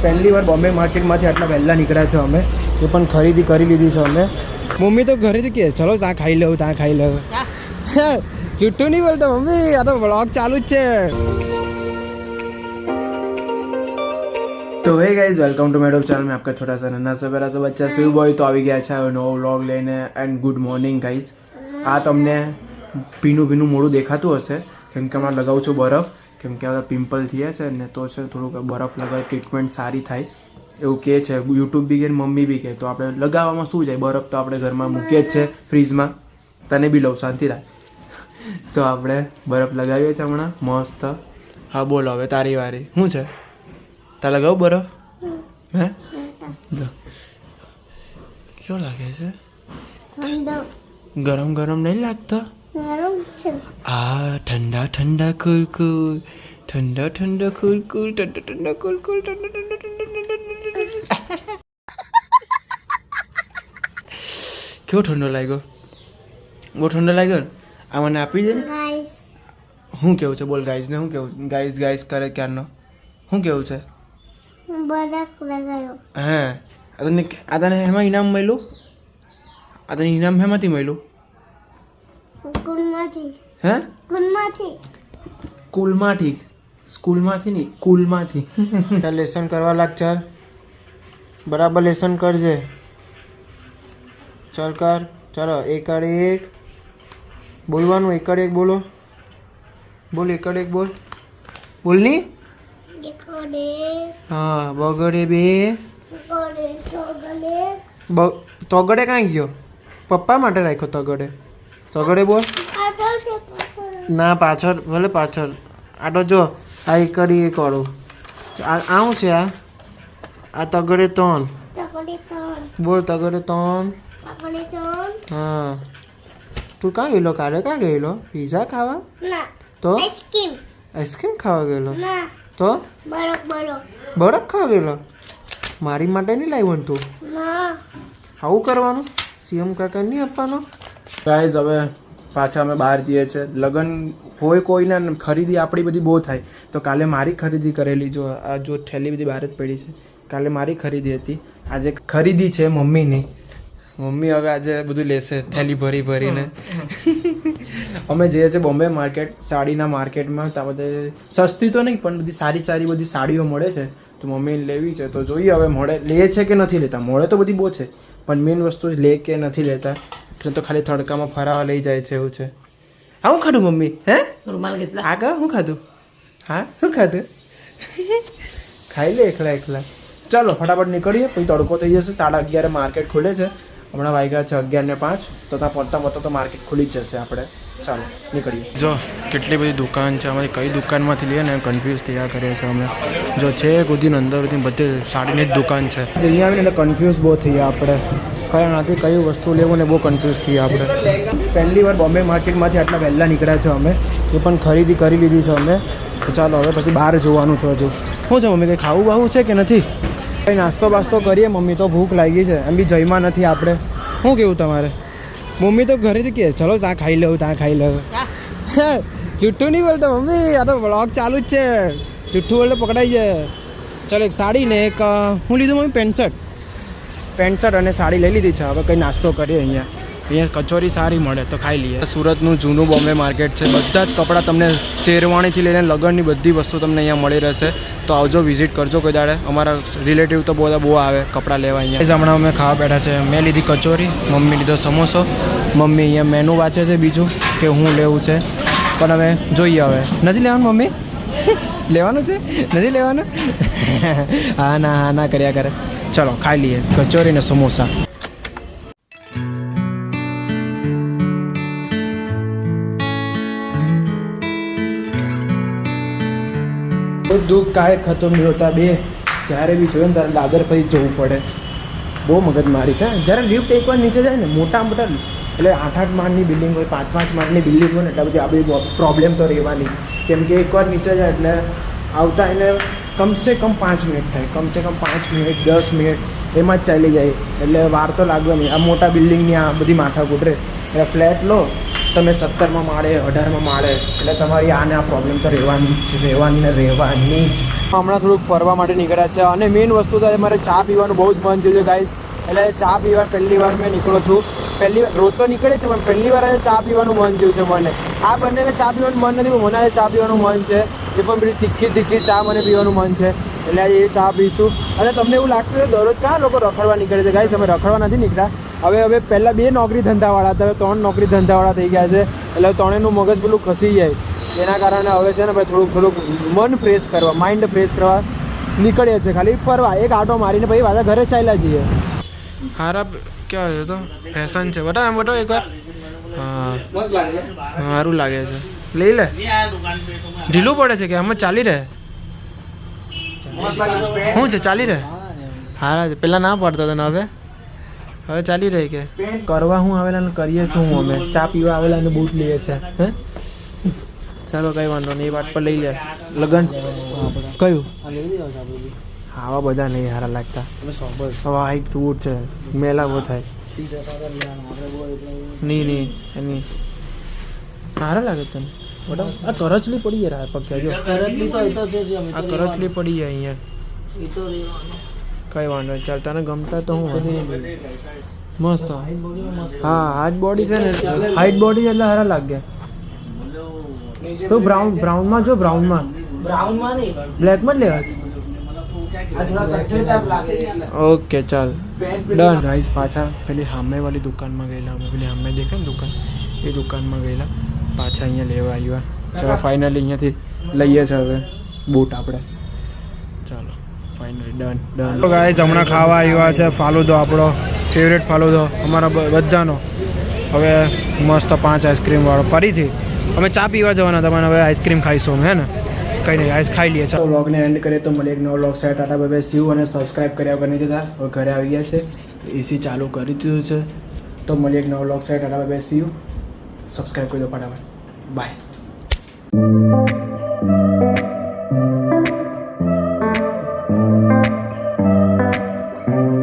પહેલી વાર બોમ્બે માર્કેટમાંથી આટલા વહેલા નીકળ્યા છે અમે, એ પણ ખરીદી કરી લીધી છે અમે. મમ્મી તો ઘરેથી કહે ચલો ત્યાં ખાઈ લઉં ત્યાં ખાઈ લઉં. જૂઠું નહીં બોલતો મમ્મી, આ તો વ્લોગ ચાલુ જ છે. तो hey guys, welcome to my YouTube channel में आपका छोटा सा नन्हा सा प्यारा सा बच्चा शिव बॉय तो આવી ગયા છે હવે નવો વ્લોગ લઈને. And good morning guys. આ તમને ભીનું મોડું દેખાતું હશે કેમ કે હમણાં લગાવું છું બરફ, કેમ કે હવે પિમ્પલ થયા છે ને તો છે થોડુંક બરફ લગાવી ટ્રીટમેન્ટ સારી થાય એવું કહે છે. યુટ્યુબ બી કે મમ્મી બી કહે તો આપણે લગાવવામાં શું જાય, બરફ તો આપણે ઘરમાં મૂકીએ જ છે ફ્રીજમાં. તને બી લઉં, શાંતિ રાખ. તો આપણે બરફ લગાવીએ છીએ હમણાં મસ્ત. હા બોલો હવે તારી વારી. શું છે તા લગાવ બરફ? હે કેવો લાગે છે? ગરમ ગરમ નહીં લાગતો? આ ઠંડા ઠંડા કુલ કુલ, ઠંડા ઠંડા કુલ કુલ, ઠંડા ઠંડા કુલ કુલ, ઠંડા ઠંડા. કેવો ઠંડો લાગ્યો? બહુ ઠંડો લાગ્યો ને? આ મને આપી દે. શું કેવું છે બોલ ગાઈઝ ને? શું કેવું? ગાઈઝ કરે ક્યારનો શું કેવું છે? બરફ લગાવ્યો. હે આ તને એમાં ઇનામ મળ્યું? આ તને ઇનામ હેમાંથી મળ્યું? સ્કૂલમાંથી. હે સ્કૂલમાંથી. સ્કૂલમાંથી નહીં, કુલમાંથી. ચાલ લેસન કરવા લાગ. ચાલ બરાબર લેસન કરજે. ચાલ કર. ચાલો એકડ એક બોલવાનું. એકડ એક બોલો. બોલ એકડ એક બોલ. બોલ ની. હા બગડે બે. તગડે કાંઈ ગયો? પપ્પા માટે રાખ્યો તગડે. તગડે બોલ. ના પાછળ, ભલે પાછળ. આ તો જો આ એકડી એક વાળું આવું છે. આ તગડે ત્રણ. બોલ તગડે ત્રણ. હા તું કાં ગયેલો? કાલે કાં ગયેલો? પીઝા ખાવા? તો આઈસ્ક્રીમ ખાવા ગયેલો? તો બરફ ખાવા ગયેલો? મારી માટે નહીં લાવ્યો ને તું? આવું કરવાનું? સીએમ કાકા નહીં આપવાનો? ગાઈઝ હવે પાછા અમે બહાર જઈએ છીએ. લગ્ન હોય કોઈના, ખરીદી આપણી બધી બહુ થાય. તો કાલે મારી ખરીદી કરેલી. જો આ જો થેલી બધી બહાર જ પડી છે. કાલે મારી ખરીદી હતી, આજે ખરીદી છે મમ્મીની. મમ્મી હવે આજે બધું લેશે થેલી ભરી ભરીને. અમે જઈએ છીએ બોમ્બે માર્કેટ, સાડીના માર્કેટમાં. ત્યાં બધે સસ્તી તો નહીં પણ બધી સારી બધી સાડીઓ મળે છે. તો મમ્મીને લેવી છે તો જોઈએ હવે મળે, લે છે કે નથી લેતા. મળે તો બધી બહુ છે પણ મેઇન વસ્તુ લે કે નથી લેતા. એટલે તો ખાલી તડકામાં ફરાવા લઈ જાય છે એવું છે. હા હું ખાધું મમ્મી? હે રૂમાલ કેટલા? આ કા હું ખાધું? હા શું ખાધું? ખાઈ લે એકલા. ચાલો ફટાફટ નીકળીએ, પછી તડકો થઈ જશે. 11:30 માર્કેટ ખુલે છે. હમણાં વાગ્યા છે 11:05. તો ત્યાં પહોંચતા તો માર્કેટ ખુલી જ જશે આપણે. ચાલો નીકળીએ. જો કેટલી બધી દુકાન છે, અમારી કઈ દુકાનમાંથી લઈએ ને કન્ફ્યુઝ થયા કરીએ છીએ અમે. જો છે સુધીને અંદર સુધી બધી સાડીની જ દુકાન છે. અહીંયા આવીને એટલે કન્ફ્યુઝ બહુ થયા આપણે. કયામાંથી કઈ વસ્તુ લેવું ને બહુ કન્ફ્યુઝ થયા આપણે. પહેલી વાર બોમ્બે માર્કેટમાંથી આટલા વહેલા નીકળ્યા છે અમે, એ પણ ખરીદી કરી લીધી છે અમે. તો ચાલો હવે પછી બહાર જોવાનું છે હજુ. શું છે મમ્મી, કંઈ ખાવું બાવું છે કે નથી? કંઈ નાસ્તો બાસ્તો કરીએ મમ્મી, તો ભૂખ લાગી છે. એમ બી જઈમાં નથી આપણે. શું કેવું તમારે? મમ્મી તો ઘરેથી કહે ચલો ત્યાં ખાઈ લઉં ત્યાં ખાઈ લઉં. જૂઠું નહીં બોલતો મમ્મી, આ તો વ્લોગ ચાલુ જ છે. જૂઠું બોલે પકડાઈ જાય. ચાલો એક સાડી ને એક હું લીધું મમ્મી? પેન્ટ શર્ટ અને સાડી લઈ લીધી છે. હવે કંઈ નાસ્તો કરીએ. અહીંયા કચોરી સારી મળે તો ખાઈ લઈએ. સુરતનું જૂનું બોમ્બે માર્કેટ છે. બધા જ કપડાં તમને શેરવાણીથી લઈને લગ્નની બધી વસ્તુ તમને અહીંયા મળી રહેશે. તો આવજો, વિઝિટ કરજો કોઈ દાડે. અમારા રિલેટિવ તો બહુ આવે કપડાં લેવા અહીંયા. હમણાં અમે ખાવા બેઠા છે. મેં લીધી કચોરી, મમ્મી લીધો સમોસો. મમ્મી અહીંયા મેનુ વાંચે છે બીજું કે હું લેવું છે. પણ હવે જોઈએ. હવે નથી લેવાનું મમ્મી? લેવાનું છે? નથી લેવાનું? હા ના કર્યા કરે. ચલો ખાઈ લઈએ કચોરી ને સમોસા. દુઃખ કાંઈ ખતમ નહીં હોતા. બે જ્યારે બી જોયું ને ત્યારે દાદર પછી જવું પડે. બહુ મગજમારી છે. જ્યારે લિફ્ટ એકવાર નીચે જાય ને, મોટા એટલે 8 માળની બિલ્ડિંગ હોય, 5 માળની બિલ્ડિંગ હોય ને, એટલે બધી આ બધી પ્રોબ્લેમ તો રહેવાની. કેમ કે એકવાર નીચે જાય એટલે આવતા એને કમસે કમ 5 મિનિટ થાય. કમસે કમ 5 મિનિટ 10 મિનિટ એમાં જ ચાલી જાય. એટલે વાર તો લાગવાની. આ મોટા બિલ્ડિંગની આ બધી માથાકૂટ રહે. એટલે ફ્લેટ લો તમે 17માં માળે 18માં માળે એટલે તમારી આને આ પ્રોબ્લેમ તો રહેવાની જ છે, રહેવાની જ. હમણાં થોડુંક ફરવા માટે નીકળ્યા છે અને મેઇન વસ્તુ તો મારે ચા પીવાનું બહુ જ મન થયું છે ગાઈસ. એટલે ચા પીવા પહેલી વાર મેં નીકળો છું. રોજ તો નીકળે છે પણ પહેલી વાર આજે ચા પીવાનું મન થયું છે મને. આ બંનેને ચા પીવાનું મન નથી પણ મને આજે ચા પીવાનું મન છે. એ પણ પેલી તીખી ચા મને પીવાનું મન છે એટલે આજે એ ચા પીશું. અને તમને એવું લાગતું છે દરરોજ કાં લોકો રખડવા નીકળે છે ગાઈસ? અમે રખડવા નથી નીકળ્યા. હવે પહેલાં 2 નોકરી ધંધાવાળા હતા, હવે 3 નોકરી ધંધાવાળા થઈ ગયા છે. એટલે ત્રણેયનું મગજ પેલું ખસી જાય એના કારણે હવે છે ને ભાઈ થોડુંક મન ફ્રેશ કરવા, માઇન્ડ ફ્રેશ કરવા નીકળીએ છીએ ખાલી ફરવા. એક આટો મારીને પછી પાછા ઘરે ચાલ્યા જઈએ. હારા ક્યાં છે તો ફેશન છે બટા, એમ બટો એકવાર. હા સારું લાગે છે, લઈ લે. ઢીલું પડે છે કે આમાં ચાલી રહે? શું છે ચાલી રહે? હારા છે, પેલા ના પડતો હતો ને હવે ચાલી રહી કે કરવા હું આવેલા કરીએ છું. હું અમે ચા પીવા આવેલા ને બૂટ લઈએ છે. હે ચાલો કઈ વાંધો નહીં, એ વાત પર લઈ લે. લગન કયું? આવા બધા નહીં સારા લાગતા. હાઈટ બૂટ છે, મેલા બહુ થાય. નહીં એની સારા લાગે તને? આ કરચલી પડી જાય પગ જો, આ કરચલી પડી જાય અહીંયા. કઈ વાંધો નહીં, ચાલ તને ગમતા તો હું મસ્ત. હા હાઈટ બોડી છે ને, હાઈટ બોડી એટલે સારા લાગે. તો બ્રાઉનમાં જો, બ્રાઉનમાં નહીં, બ્લેકમાં જ લેવા છે. ઓકે ચાલ ડન. ગાઈસ પાછા પેલી સામેવાળી દુકાનમાં ગયેલા અમે, પેલી સામે દેખાય ને દુકાન, એ દુકાનમાં ગયેલા. પાછા અહીંયા લેવા આવ્યા. ચાલો ફાઇનલી અહીંયાથી લઈએ છીએ હવે બૂટ આપણે. ચાલો ફાઇનલી ડન. તો ગાઈસ હમણાં ખાવા આવ્યા છે ફાલુદો, આપણો ફેવરેટ ફાલુદો અમારા બધાનો. હવે મસ્ત 5 આઈસ્ક્રીમ વાળો. ફરીથી અમે ચા પીવા જવાના હતા પણ હવે આઈસ્ક્રીમ ખાઈશું અમે, હે ને? કંઈ નહીં, આઈસ ખાઈ લઈએ. ચાલો વ્લોગને એન્ડ કરીએ તો મળીએ એક નવો વ્લોગ સાથે. Tata bye bye, C you. અને સબસ્ક્રાઈબ કર્યા વગર નહીં જતા. હવે ઘરે આવી ગયા છે, એસી ચાલુ કરી દીધું છે. તો મળીએ એક નવો વ્લોગ સાથે. Tata bye bye, C you. Subscribe કરી દો ફટાફટ. બાય.